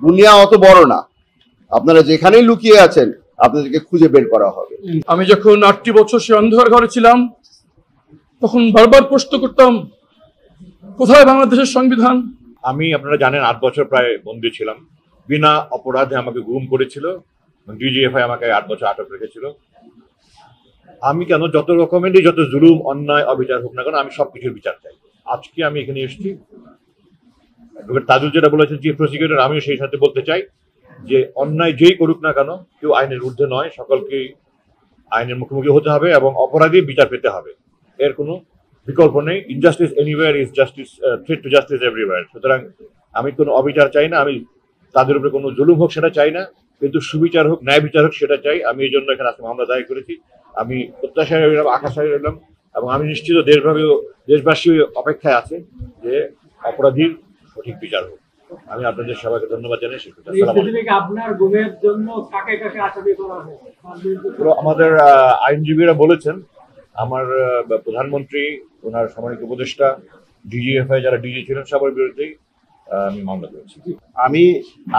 দুনিয়া অত বড় না, আপনারা যেখানেই লুকিয়ে আছেন আপনাদেরকে খুঁজে বের করা হবে। আমি যখন 8টি বছর সে অন্ধকার ঘরে ছিলাম তখন বারবার প্রশ্ন করতাম, কোথায় বাংলাদেশের সংবিধান? আমি, আপনারা জানেন, 8 বছর প্রায় বন্দী ছিলাম। বিনা অপরাধে আমাকে গুম করেছিল, ডিজিএফআই আমাকে 8 বছর আটক রেখেছিল। আমি কেন, যত রকমেরই যত জুলুম অন্যায় অবিচার হোক না কেন, আমি সবকিছুর বিচার চাই। আজকে আমি এখানে এসেছি, তাজুল যেটা বলেছেন চিফ প্রসিকিউটর, আমিও সেই সাথে বলতে চাই যে অন্যায় যেই করুক না কেন, কেউ আইনের ঊর্ধ্বে নয়, সকলকেই আইনের মুখোমুখি হতে হবে এবং অপরাধী বিচার পেতে হবে। এর কোনো বিকল্প নেই। Injustice anywhere is justice, threat to justice everywhere. সুতরাং আমি কোনো অবিচার চাই না, আমি তাদের উপরে কোনো জুলুম হোক সেটা চাই না, কিন্তু সুবিচার হোক, ন্যায় বিচার হোক সেটা চাই। আমি এই জন্য এখানে আজকে মামলা দায়ের করেছি। আমি প্রত্যাশায় রইলাম, আকাশায় রইলাম, এবং আমি নিশ্চিত দেশবাসী অপেক্ষায় আছে যে অপরাধীর সঠিক বিচার হোক। আমি আপনাদের সবাইকে ধন্যবাদ জানাই। আমাদের আইনজীবীরা বলেছেন, আমার প্রধানমন্ত্রী, ওনার সম্মানিত উপদেষ্টা, ডিজিএফআই যারা ডিজি ছিলেন, সবার বিরুদ্ধেই আমি মামলা করেছি।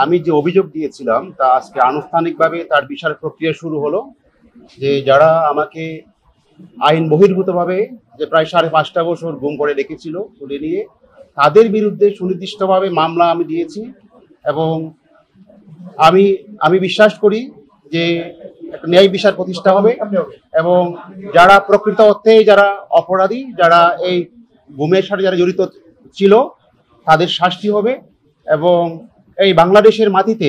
আমি যে অভিযোগ দিয়েছিলাম তা আজকে আনুষ্ঠানিকভাবে তার বিচার প্রক্রিয়া শুরু হলো। যে যারা আমাকে আইন বহির্ভূতভাবে যে প্রায় 5.5 বছর গুম করে রেখেছিল তুলে নিয়ে, তাদের বিরুদ্ধে সুনির্দিষ্টভাবে মামলা আমি দিয়েছি। এবং আমি বিশ্বাস করি যে একটা ন্যায় বিচার প্রতিষ্ঠা হবে এবং যারা প্রকৃত অর্থে যারা অপরাধী, যারা এই গুমের সাথে যারা জড়িত ছিল, তাদের শাস্তি হবে এবং এই বাংলাদেশের মাটিতে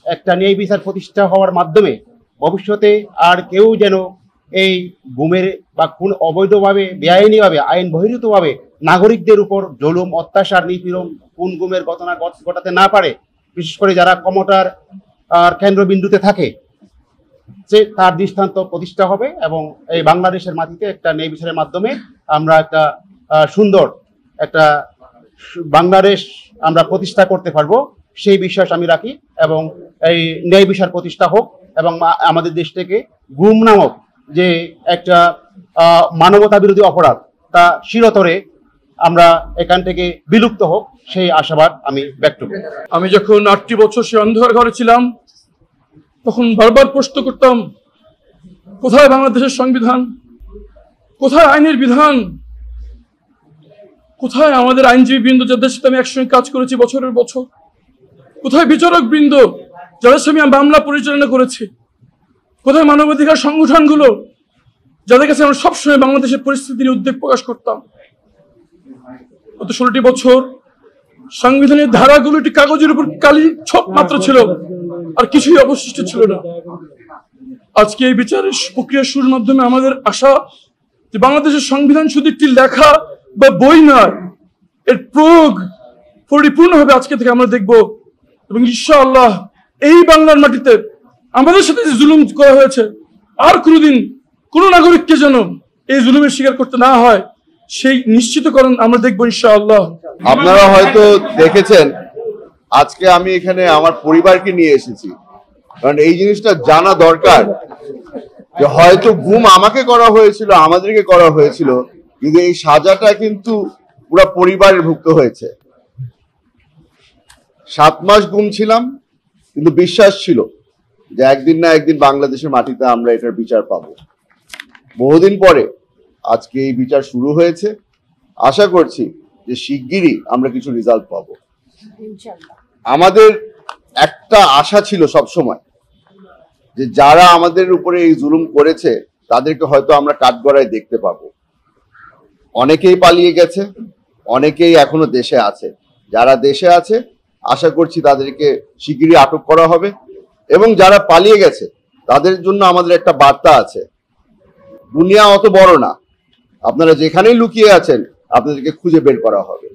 একটা ন্যায় বিচার প্রতিষ্ঠা হওয়ার মাধ্যমে ভবিষ্যতে আর কেউ যেন এই গুমের বা কোন অবৈধভাবে, বেআইনিভাবে, আইন বহির্ভূতভাবে নাগরিকদের উপর জুলুম, অত্যাচার, নিপীড়ন, কোন গুমের ঘটনা ঘটাতে না পারে। বিশেষ করে যারা ক্ষমতার কেন্দ্রবিন্দুতে থাকে, সে তার দৃষ্টান্ত প্রতিষ্ঠা হবে এবং এই বাংলাদেশের মাটিতে একটা ন্যায় বিচারের মাধ্যমে আমরা একটা সুন্দর একটা বাংলাদেশ আমরা প্রতিষ্ঠা করতে পারবো, সেই বিশ্বাস আমি রাখি। এবং এই ন্যায় বিচার প্রতিষ্ঠা হোক এবং আমাদের দেশ থেকে গুম নামক যে একটা মানবতা বিরোধী অপরাধ তা চিরতরে আমরা এখান থেকে বিলুপ্ত হোক, সেই আশাবাদ আমি ব্যক্ত করি। আমি যখন 8টি বছর সে অন্ধকার ঘরে ছিলাম তখন বারবার প্রশ্ন করতাম, কোথায় বাংলাদেশের সংবিধান? কোথায় আইনের বিধান? কোথায় আমাদের আইনজীবী বৃন্দ যাদের সাথে আমি একসঙ্গে কাজ করেছি বছরের বছর? কোথায় বিচারক বৃন্দ যাদের সাথে আমি মামলা পরিচালনা করেছি? কোথায় মানবাধিকার সংগঠনগুলো যাদের কাছে আমরা সবসময় বাংলাদেশের পরিস্থিতি নিয়ে উদ্বেগ প্রকাশ করতাম? গত 16টি বছর সংবিধানের ধারাগুলো একটি কাগজের উপর কালি ছোপ মাত্র ছিল, আর কিছুই অবশিষ্ট ছিল না। আজকে এই বিচারের প্রক্রিয়া শুরুর মাধ্যমে আমাদের আশা যে বাংলাদেশের সংবিধান শুধু একটি লেখা বা বই নয়, এর প্রয়োগ পরিপূর্ণভাবে আজকে থেকে আমরা দেখব। এবং ইনশাআল্লাহ এই বাংলার মাটিতে আমাদের সাথে যে জুলুম করা হয়েছে, আর কোনোদিন কোনো নাগরিককে যেন এই জুলুমের শিকার করতে না হয়, সেই নিশ্চিতকরণ আমরা দেখবো ইনশাআল্লাহ। আপনারা হয়তো দেখেছেন আজকে আমি এখানে আমার পরিবারকে নিয়ে এসেছি, কারণ এই জিনিসটা জানা দরকার যে হয়তো গুম আমাকে করা হয়েছিল, আমাদেরকে করা হয়েছিল, কিন্তু এই সাজাটা কিন্তু পুরো পরিবারের ভুক্ত হয়েছে। 7 মাস গুম ছিলাম, কিন্তু বিশ্বাস ছিল যে একদিন না একদিন বাংলাদেশের মাটিতে আমরা এটার বিচার পাবো। বহুদিন পরে আজকে এই বিচার শুরু হয়েছে। আশা করছি যে শিগগিরই আমরা কিছু রেজাল্ট পাবো। আমাদের একটা আশা ছিল সব সময় যে যারা আমাদের উপরে এই জুলুম করেছে তাদেরকে হয়তো আমরা কাঠগড়ায় দেখতে পাবো। অনেকেই পালিয়ে গেছে, অনেকেই এখনো দেশে আছে। যারা দেশে আছে আশা করছি তাদেরকে শিগগিরই আটক করা হবে, এবং যারা পালিয়ে গেছে তাদের জন্য আমাদের একটা বার্তা আছে, দুনিয়া অত বড় না, আপনারা যেখানেই লুকিয়ে আছেন আপনাদেরকে খুঁজে বের করা হবে।